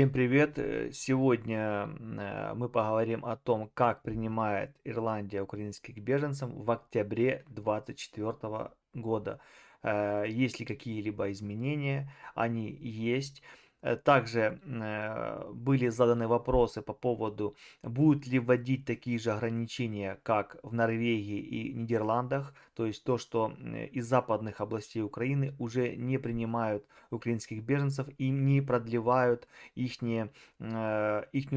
Всем привет! Сегодня мы поговорим о том, как принимает Ирландия украинских беженцев в октябре 2024 года. Есть ли какие-либо изменения? Они есть. Также были заданы вопросы по поводу, будут ли вводить такие же ограничения, как в Норвегии и Нидерландах, то есть то, что из западных областей Украины уже не принимают украинских беженцев и не продлевают ихнюю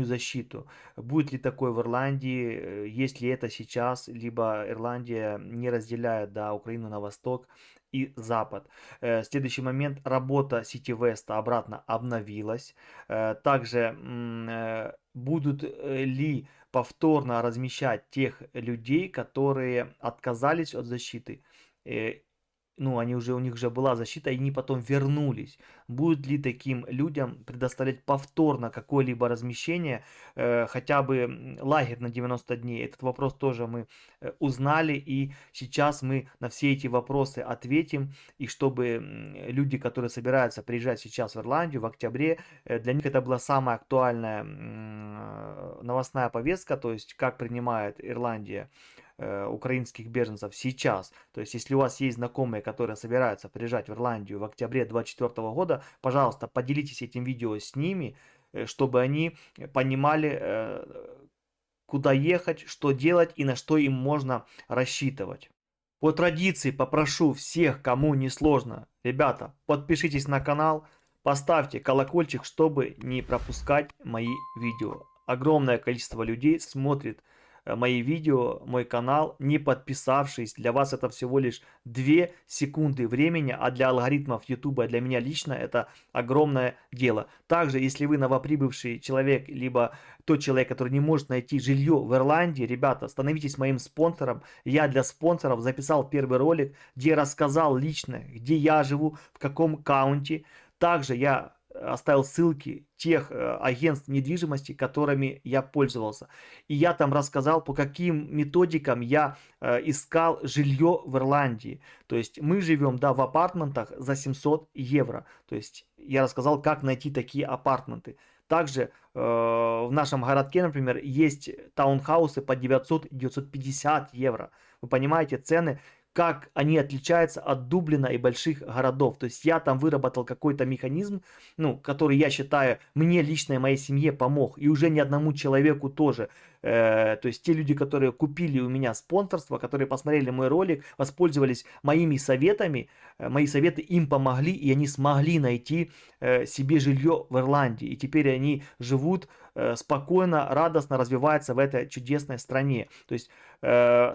защиту. Будет ли такое в Ирландии, есть ли это сейчас, либо Ирландия не разделяет, да, Украину на восток и запад. Следующий момент, работа Сити Веста обратно обновилась. Также будут ли повторно размещать тех людей, которые отказались от защиты. Ну, у них уже была защита, и они потом вернулись. Будет ли таким людям предоставлять повторно какое-либо размещение, хотя бы лагерь на 90 дней? Этот вопрос тоже мы узнали, и сейчас мы на все эти вопросы ответим. И чтобы люди, которые собираются приезжать сейчас в Ирландию в октябре, для них это была самая актуальная новостная повестка, то есть как принимает Ирландия украинских беженцев сейчас. То есть, если у вас есть знакомые, которые собираются приезжать в Ирландию в октябре 2024 года, пожалуйста, поделитесь этим видео с ними, чтобы они понимали, куда ехать, что делать и на что им можно рассчитывать. По традиции попрошу всех, кому не сложно, ребята, подпишитесь на канал, поставьте колокольчик, чтобы не пропускать мои видео. Огромное количество людей смотрит мои видео, мой канал, не подписавшись. Для вас это всего лишь 2 секунды времени, а для алгоритмов YouTube, для меня лично это огромное дело. Также, если вы новоприбывший человек, либо тот человек, который не может найти жилье в Ирландии, ребята, становитесь моим спонсором. Я для спонсоров записал первый ролик, где рассказал лично, где я живу, в каком каунте. Также я оставил ссылки тех агентств недвижимости, которыми я пользовался. И я там рассказал, по каким методикам я искал жилье в Ирландии. То есть мы живем, да, в апартментах за 700 евро. То есть я рассказал, как найти такие апартменты. Также в нашем городке, например, есть таунхаусы по 900-950 евро. Вы понимаете цены, как они отличаются от Дублина и больших городов. То есть я там выработал какой-то механизм, ну, который, я считаю, мне лично и моей семье помог. И уже ни одному человеку тоже. То есть те люди, которые купили у меня спонсорство, которые посмотрели мой ролик, воспользовались моими советами, мои советы им помогли, и они смогли найти себе жилье в Ирландии. И теперь они живут спокойно, радостно развиваются в этой чудесной стране. То есть,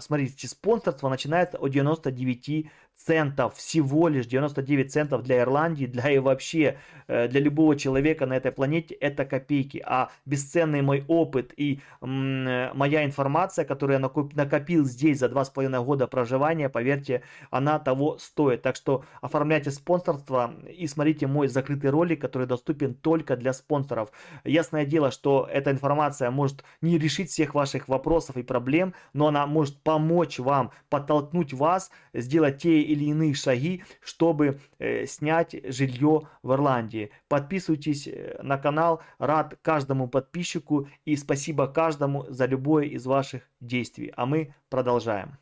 смотрите, спонсорство начинается от 99 центов, всего лишь 99 центов для Ирландии, для и вообще для любого человека на этой планете это копейки. А бесценный мой опыт и моя информация, которую я накопил здесь за 2,5 года проживания, поверьте, она того стоит. Так что оформляйте спонсорство и смотрите мой закрытый ролик, который доступен только для спонсоров. Ясное дело, что эта информация может не решить всех ваших вопросов и проблем, но она может помочь вам, подтолкнуть вас, сделать те или иные шаги, чтобы снять жилье в Ирландии. Подписывайтесь на канал, рад каждому подписчику и спасибо каждому за любое из ваших действий. А мы продолжаем.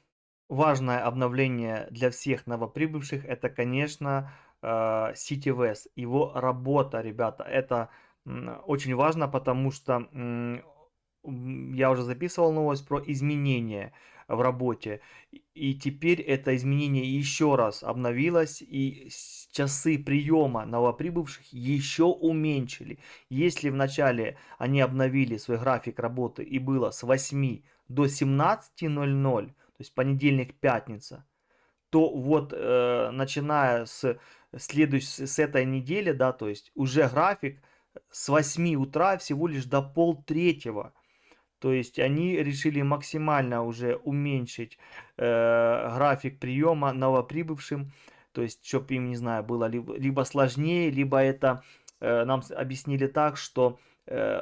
Важное обновление для всех новоприбывших это, конечно, City West, его работа, ребята, это очень важно, потому что я уже записывал новость про изменения в работе. И теперь это изменение еще раз обновилось, и часы приема новоприбывших еще уменьшили. Если вначале они обновили свой график работы и было с 8 до 17:00, то есть понедельник, пятница, то вот начиная с этой недели, да, то есть уже график с 8 утра всего лишь до полтретьего. То есть они решили максимально уже уменьшить график приема новоприбывшим. То есть, чтобы им, не знаю, было либо сложнее, либо это нам объяснили так, что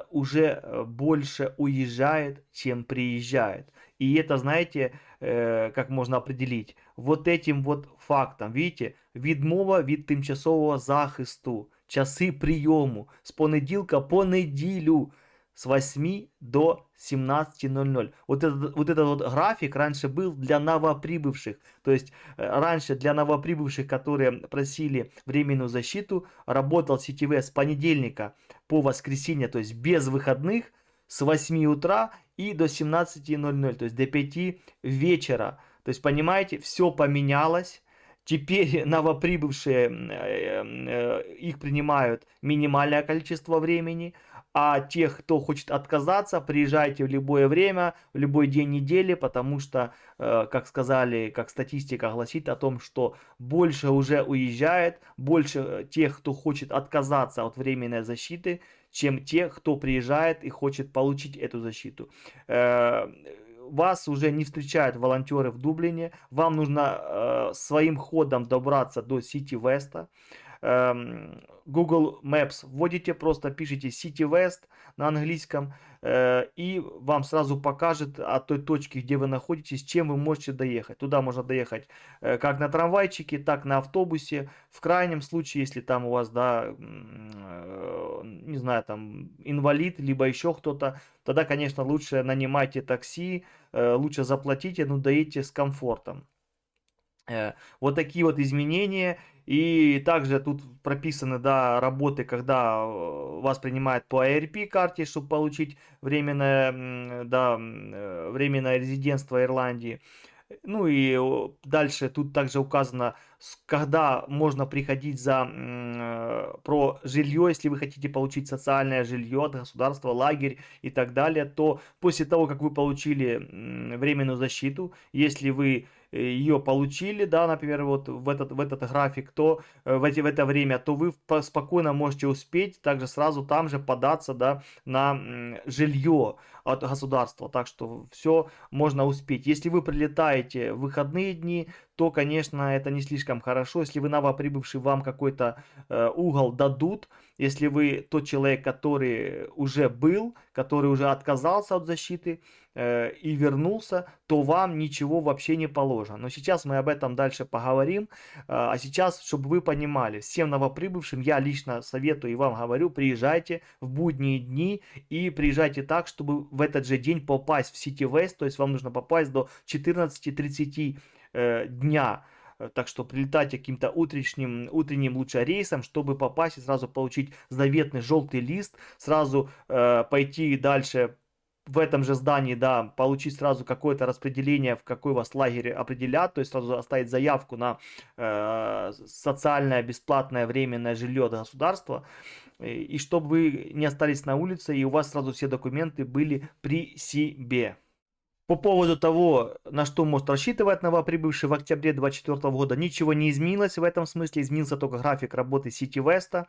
уже больше уезжает, чем приезжает. И это, знаете, как можно определить? Вот этим вот фактом. Видите, відмова від тимчасового захисту. часы прийому з понеділка по неділю с 8 до 17:00. Вот этот вот график раньше был для новоприбывших. То есть раньше для новоприбывших, которые просили временную защиту, работал сетевой с понедельника по воскресенье, то есть без выходных, с 8 утра и до 17:00, то есть до 5 вечера. То есть, понимаете, все поменялось. Теперь новоприбывшие, их принимают минимальное количество времени, а тех, кто хочет отказаться, приезжайте в любое время, в любой день недели, потому что, как сказали, как статистика гласит о том, что больше уже уезжает, больше тех, кто хочет отказаться от временной защиты, чем тех, кто приезжает и хочет получить эту защиту. Вас уже не встречают волонтеры в Дублине, вам нужно своим ходом добраться до City West. Google Maps вводите, просто пишите City West на английском, и вам сразу покажет от той точки, где вы находитесь, чем вы можете доехать. Туда можно доехать как на трамвайчике, так на автобусе. В крайнем случае, если там у вас, да, не знаю, там инвалид, либо еще кто-то, тогда, конечно, лучше нанимайте такси, лучше заплатите, но доедете с комфортом. Вот такие вот изменения. И также тут прописаны, да, работы, когда вас принимают по ARP карте, чтобы получить временное, да, временное резидентство Ирландии. Ну и дальше тут также указано, когда можно приходить за про жилье, если вы хотите получить социальное жилье от государства, лагерь и так далее, то после того, как вы получили временную защиту, если вы ее получили, да, например, вот в этот график, то в это время, то вы спокойно можете успеть также сразу там же податься, да, на жилье от государства. Так что все можно успеть. Если вы прилетаете в выходные дни, то, конечно, это не слишком хорошо. Если вы новоприбывший, вам какой-то угол дадут. Если вы тот человек, который уже был, который уже отказался от защиты и вернулся, то вам ничего вообще не положено. Но сейчас мы об этом дальше поговорим. А сейчас, чтобы вы понимали, всем новоприбывшим я лично советую и вам говорю, приезжайте в будние дни и приезжайте так, чтобы в этот же день попасть в City West, то есть вам нужно попасть до 14:30 дня. Так что прилетайте каким-то утренним лучше рейсом, чтобы попасть и сразу получить заветный желтый лист, сразу пойти дальше в этом же здании, да, получить сразу какое-то распределение, в какой вас лагерь определят, то есть сразу оставить заявку на социальное бесплатное временное жилье от государства, и чтобы вы не остались на улице, и у вас сразу все документы были при себе. По поводу того, на что может рассчитывать новоприбывший в октябре 2024 года, ничего не изменилось в этом смысле, изменился только график работы City West.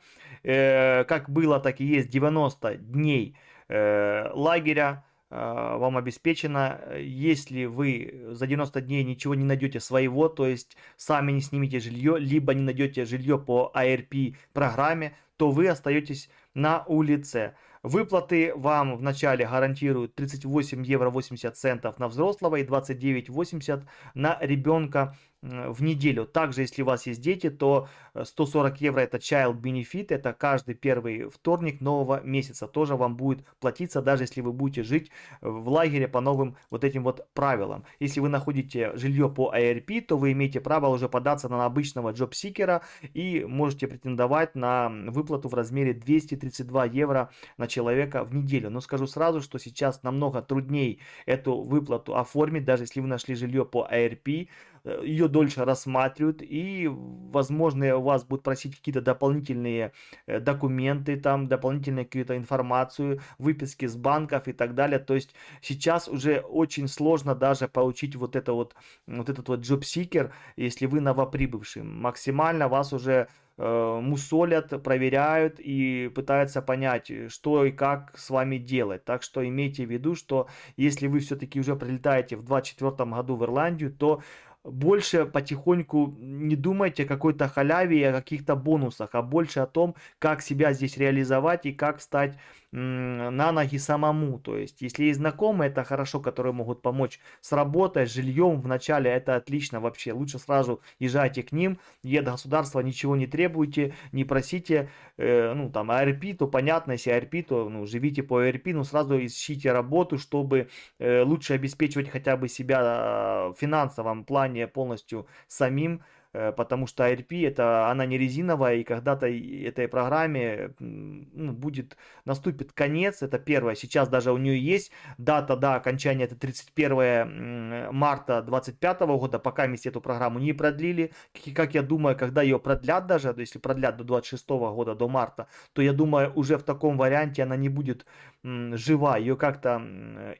Как было, так и есть 90 дней лагеря вам обеспечено. Если вы за 90 дней ничего не найдете своего, то есть сами не снимете жилье, либо не найдете жилье по ARP программе, то вы остаетесь на улице. Выплаты вам вначале гарантируют 38 евро 80 центов на взрослого и 29,80 на ребенка в неделю. Также, если у вас есть дети, то 140 евро это child benefit, это каждый первый вторник нового месяца. Тоже вам будет платиться, даже если вы будете жить в лагере по новым вот этим вот правилам. Если вы находите жилье по ARP, то вы имеете право уже податься на обычного джобсикера и можете претендовать на выплату в размере 232 евро на человека в неделю. Но скажу сразу, что сейчас намного труднее эту выплату оформить, даже если вы нашли жилье по ARP, ее дольше рассматривают, и, возможно, у вас будут просить какие-то дополнительные документы, там, дополнительную какую-то информацию, выписки с банков и так далее. То есть сейчас уже очень сложно даже получить вот этот вот джобсикер, если вы новоприбывший. Максимально вас уже мусолят, проверяют и пытаются понять, что и как с вами делать. Так что имейте в виду, что если вы все-таки уже прилетаете в 2024 году в Ирландию, то больше потихоньку не думайте о какой-то халяве и о каких-то бонусах, а больше о том, как себя здесь реализовать и как встать на ноги самому. То есть, если есть знакомые, это хорошо, которые могут помочь с работой, с жильем в начале, это отлично вообще. Лучше сразу езжайте к ним, и от государства ничего не требуйте, не просите, ну там АРП, то понятно, если АРП, то ну, живите по АРП, но сразу ищите работу, чтобы лучше обеспечивать хотя бы себя в финансовом плане полностью самим, потому что ARP это она не резиновая, и когда-то этой программе ну, наступит конец, это первое. Сейчас даже у нее есть дата, да, окончания, это 31 марта 2025 года, пока вместе эту программу не продлили. Как я думаю, когда ее продлят даже, если продлят до 26 года, до марта, то я думаю, уже в таком варианте она не будет жива, ее как-то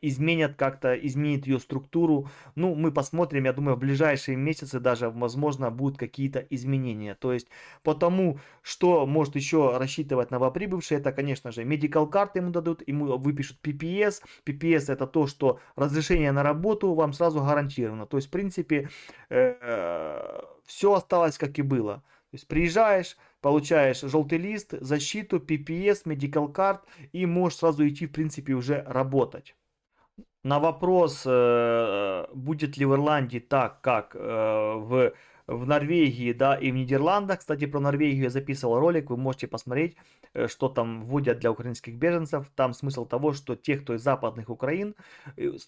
изменят, как-то изменит ее структуру. Ну, мы посмотрим, я думаю, в ближайшие месяцы даже, возможно, будут какие-то изменения. То есть, потому что может еще рассчитывать новоприбывший, это, конечно же, medical карты ему дадут, ему выпишут PPS. PPS это то, что разрешение на работу вам сразу гарантировано. То есть, в принципе, все осталось как и было. То есть, приезжаешь, получаешь желтый лист, защиту, PPS, medical карт и можешь сразу идти, в принципе, уже работать. На вопрос, будет ли в Ирландии так, как в Норвегии, да, и в Нидерландах. Кстати, про Норвегию я записывал ролик, вы можете посмотреть, что там вводят для украинских беженцев. Там смысл того, что те, кто из западных Украин,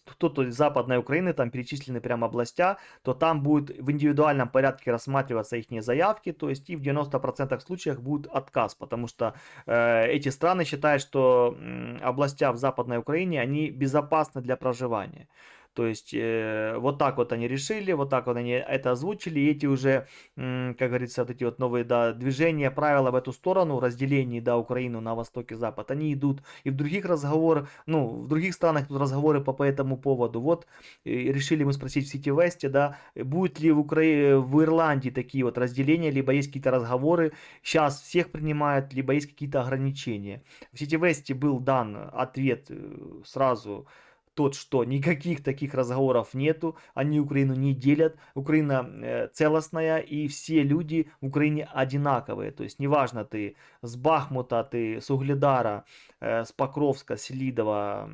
кто-то из западной Украины, там перечислены прям областя, то там будет в индивидуальном порядке рассматриваться их заявки, то есть и в 90% случаях будет отказ, потому что эти страны считают, что областя в Западной Украине, они безопасны для проживания. То есть вот так вот они решили, вот так вот они это озвучили, и эти уже, как говорится, вот эти вот новые, да, движения, правила в эту сторону, разделение, да, Украину на восток и запад, они идут и в других разговорах, ну, в других странах тут разговоры по этому поводу. Вот решили мы спросить в Сити Весте, да, будет ли в Ирландии такие вот разделения, либо есть какие-то разговоры, сейчас всех принимают, либо есть какие-то ограничения. В Сити Весте был дан ответ сразу тот, что никаких таких разговоров нету, они Украину не делят, Украина целостная, и все люди в Украине одинаковые, то есть неважно, ты с Бахмута, ты с Угледара, с Покровска, Селидова,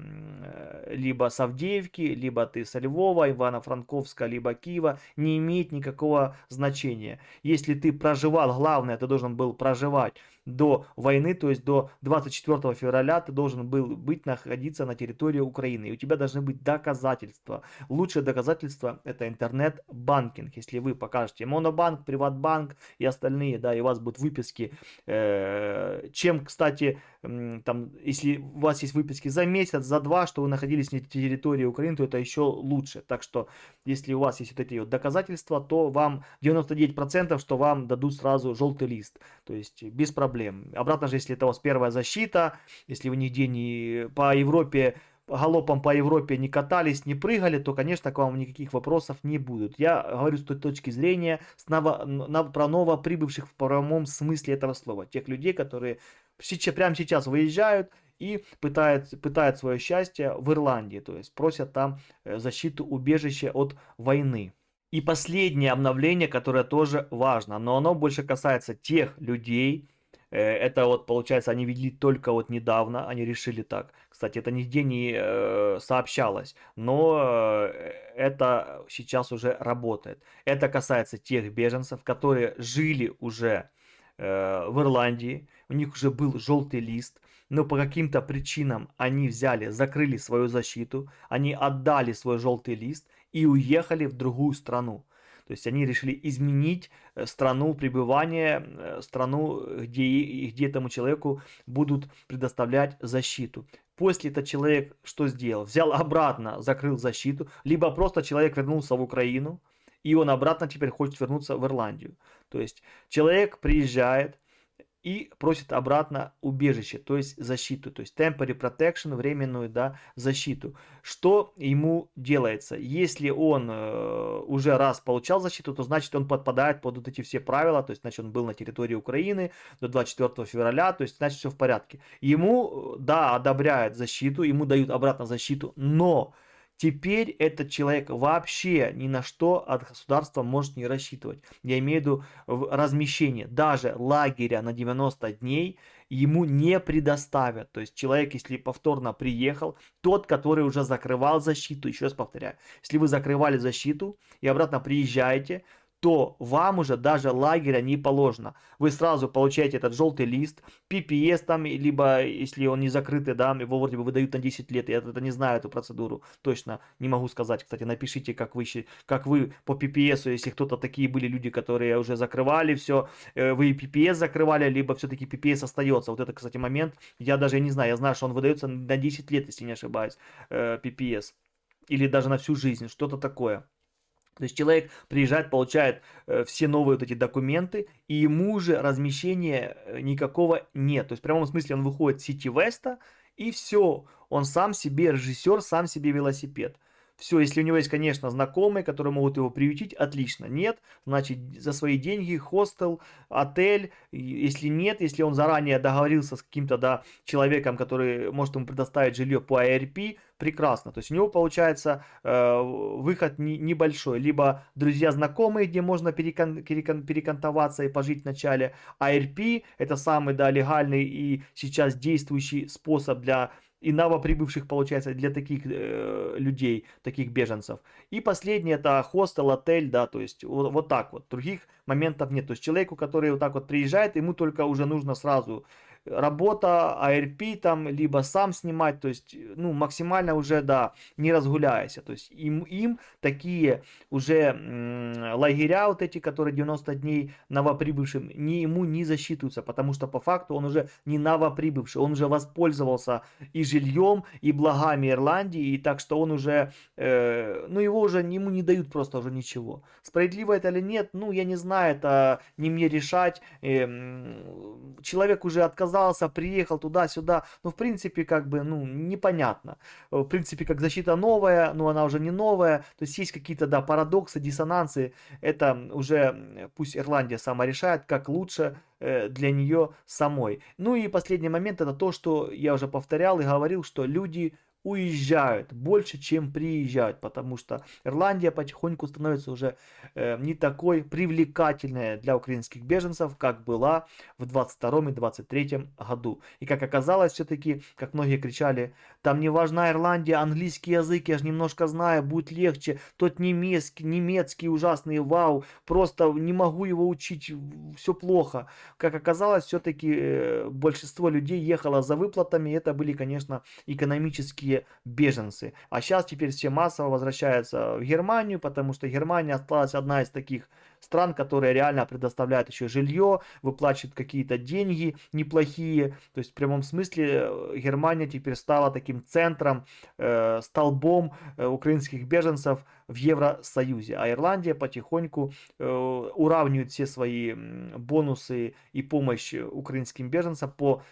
либо с Авдеевки, либо ты со Львова, Ивано-Франковска, либо Киева, не имеет никакого значения. Если ты проживал, главное, ты должен был проживать до войны, то есть до 24 февраля ты должен был находиться на территории Украины. И у тебя должны быть доказательства. Лучшее доказательство это интернет-банкинг. Если вы покажете Монобанк, Приватбанк и остальные, да, и у вас будут выписки, чем, кстати, там, если у вас есть выписки за месяц, за два, что вы находились на территории Украины, то это еще лучше. Так что, если у вас есть вот эти вот доказательства, то вам 99%, что вам дадут сразу желтый лист. То есть без проблем. Обратно же, если это у вас первая защита, если вы нигде не по Европе, галопом по Европе не катались, не прыгали, то, конечно, к вам никаких вопросов не будут. Я говорю с той точки зрения про новоприбывших в прямом смысле этого слова. Тех людей, которые прямо сейчас выезжают и пытают свое счастье в Ирландии. То есть просят там защиту, убежище от войны. И последнее обновление, которое тоже важно, но оно больше касается тех людей, это вот получается они ввели только вот недавно, они решили так. Кстати, это нигде не сообщалось, но это сейчас уже работает. Это касается тех беженцев, которые жили уже в Ирландии, у них уже был желтый лист, но по каким-то причинам они взяли, закрыли свою защиту, они отдали свой желтый лист и уехали в другую страну. То есть они решили изменить страну пребывания, страну, где этому человеку будут предоставлять защиту. После этот человек что сделал? Взял обратно, закрыл защиту, либо просто человек вернулся в Украину, и он обратно теперь хочет вернуться в Ирландию. То есть человек приезжает и просит обратно убежище, то есть защиту, то есть temporary protection, временную, да, защиту. Что ему делается? Если он уже раз получал защиту, то значит он подпадает под вот эти все правила, то есть значит он был на территории Украины до 24 февраля, то есть значит все в порядке. Ему, да, одобряют защиту, ему дают обратно защиту, но Теперь этот человек вообще ни на что от государства может не рассчитывать. Я имею в виду размещение. Даже лагеря на 90 дней ему не предоставят. То есть человек, если повторно приехал, тот, который уже закрывал защиту, еще раз повторяю, если вы закрывали защиту и обратно приезжаете, то вам уже даже лагеря не положено. Вы сразу получаете этот желтый лист, PPS там, либо если он не закрытый, да, его вроде бы выдают на 10 лет. Я это не знаю, эту процедуру точно не могу сказать. Кстати, напишите, как вы по PPS, если кто-то такие были люди, которые уже закрывали все, вы PPS закрывали, либо все-таки PPS остается. Вот это, кстати, момент, я даже не знаю, я знаю, что он выдается на 10 лет, если не ошибаюсь, PPS. Или даже на всю жизнь, что-то такое. То есть человек приезжает, получает все новые вот эти документы, и ему уже размещения никакого нет. То есть в прямом смысле он выходит с Сити Веста, и все. Он сам себе режиссер, сам себе велосипед. Все, если у него есть, конечно, знакомые, которые могут его приютить, отлично. Нет, значит, за свои деньги хостел, отель. Если нет, если он заранее договорился с каким-то, да, человеком, который может ему предоставить жилье по ARP, прекрасно. То есть у него получается выход небольшой. Либо друзья-знакомые, где можно перекантоваться и пожить вначале. ARP это самый, да, легальный и сейчас действующий способ для и новоприбывших, получается, для таких людей, таких беженцев. И последнее это хостел, отель, да, то есть вот так вот. Других моментов нет. То есть человеку, который вот так вот приезжает, ему только уже нужно сразу работа, ARP там, либо сам снимать, то есть, ну, максимально уже, да, не разгуляйся. То есть им такие уже лагеря вот эти, которые 90 дней новоприбывшим, ему не засчитываются, потому что по факту он уже не новоприбывший, он уже воспользовался и жильем, и благами Ирландии, и так что он уже, ну, его уже, ему не дают просто уже ничего. Справедливо это или нет, ну, я не знаю, это не мне решать. Человек уже отказался, приехал туда-сюда, ну, в принципе, как бы, ну, непонятно. В принципе, как защита новая, но она уже не новая, то есть есть какие-то, да, парадоксы, диссонансы, это уже пусть Ирландия сама решает, как лучше для нее самой. Ну и последний момент это то, что я уже повторял и говорил, что люди уезжают больше, чем приезжают, потому что Ирландия потихоньку становится уже не такой привлекательной для украинских беженцев, как была в 22 и 23 году. И как оказалось, все-таки, как многие кричали, там не важна Ирландия, английский язык, я же немножко знаю, будет легче, тот немецкий ужасный, вау, просто не могу его учить, все плохо. Как оказалось, все-таки большинство людей ехало за выплатами, и это были, конечно, экономические беженцы. А сейчас теперь все массово возвращаются в Германию, потому что Германия осталась одна из таких стран, которая реально предоставляет еще жилье, выплачивает какие-то деньги неплохие. То есть в прямом смысле Германия теперь стала таким центром, столбом украинских беженцев в Евросоюзе. А Ирландия потихоньку уравнивает все свои бонусы и помощь украинским беженцам по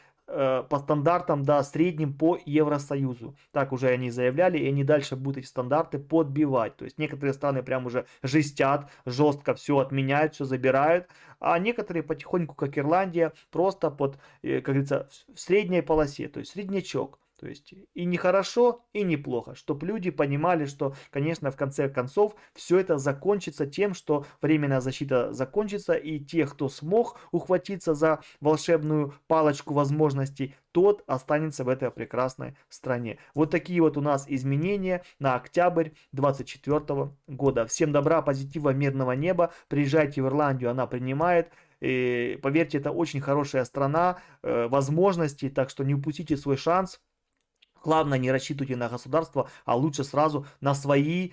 стандартам, да, средним по Евросоюзу. Так уже они заявляли, и они дальше будут эти стандарты подбивать. То есть некоторые страны прям уже жестят, жестко все отменяют, все забирают, а некоторые потихоньку, как Ирландия, просто под, как говорится, в средней полосе, то есть среднячок. То есть и не хорошо, и не плохо, чтобы люди понимали, что, конечно, в конце концов все это закончится тем, что временная защита закончится, и те, кто смог ухватиться за волшебную палочку возможностей, тот останется в этой прекрасной стране. Вот такие вот у нас изменения на октябрь 2024 года. Всем добра, позитива, мирного неба. Приезжайте в Ирландию, она принимает. И, поверьте, это очень хорошая страна, возможностей, так что не упустите свой шанс. Главное, не рассчитывайте на государство, а лучше сразу на свои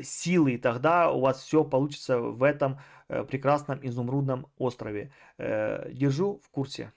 силы. И тогда у вас все получится в этом прекрасном изумрудном острове. Держу в курсе.